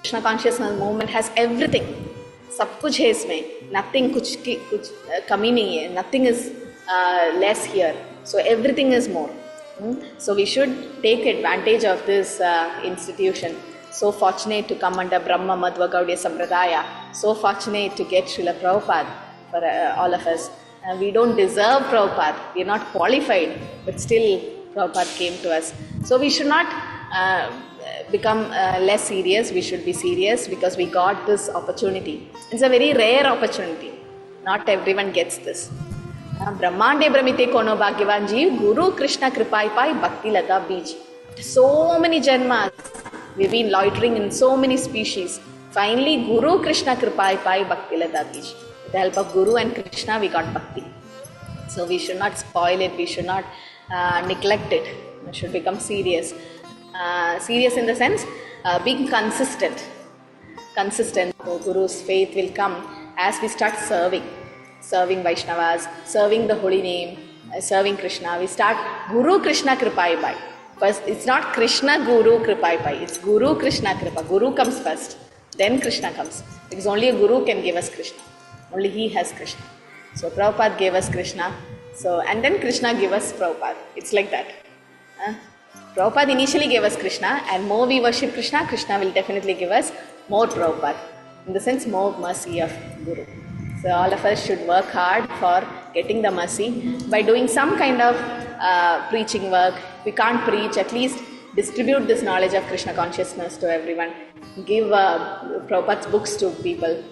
Krishna consciousness movement has everything. सब कुछ है इसमें. Nothing कुछ कमी नहीं है. Nothing is less here. So everything is more. So we should take advantage of this institution. So fortunate to come under Brahma Madhva Gaudiya Sampradaya. So fortunate to get Srila Prabhupada for all of us. We don't deserve Prabhupada. We are not qualified, but still Prabhupada came to us. So we should not become less serious. We should be serious because we got this opportunity. It's a very rare opportunity. Not everyone gets this. Brahmande Brahmite Kono Bhagyavan Jeev Guru Krishna Kripai Pai Bhakti Lata Bij. So many janmas. We've been loitering in so many species. Finally, Guru Krishna Kripai Pai Bhakti Lata Bij. With the help of Guru and Krishna, we got Bhakti. So we should not spoil it. We should not neglect it. We should become serious. Serious in the sense, being consistent. Consistent. Guru's faith will come as we start serving Vaishnavas, serving the holy name, serving Krishna. We start Guru Krishna Kripai Pai. First, it's not Krishna Guru Kripai Pai. It's Guru Krishna Kripa. Guru comes first, then Krishna comes. Because only a Guru can give us Krishna. Only he has Krishna. So Prabhupada gave us Krishna. So and then Krishna gave us Prabhupada. It's like that. Prabhupada initially gave us Krishna, and more we worship Krishna, Krishna will definitely give us more Prabhupada. In the sense, more mercy of Guru. So all of us should work hard for getting the mercy by doing some kind of preaching work. If we can't preach, at least distribute this knowledge of Krishna consciousness to everyone. Give Prabhupada's books to people.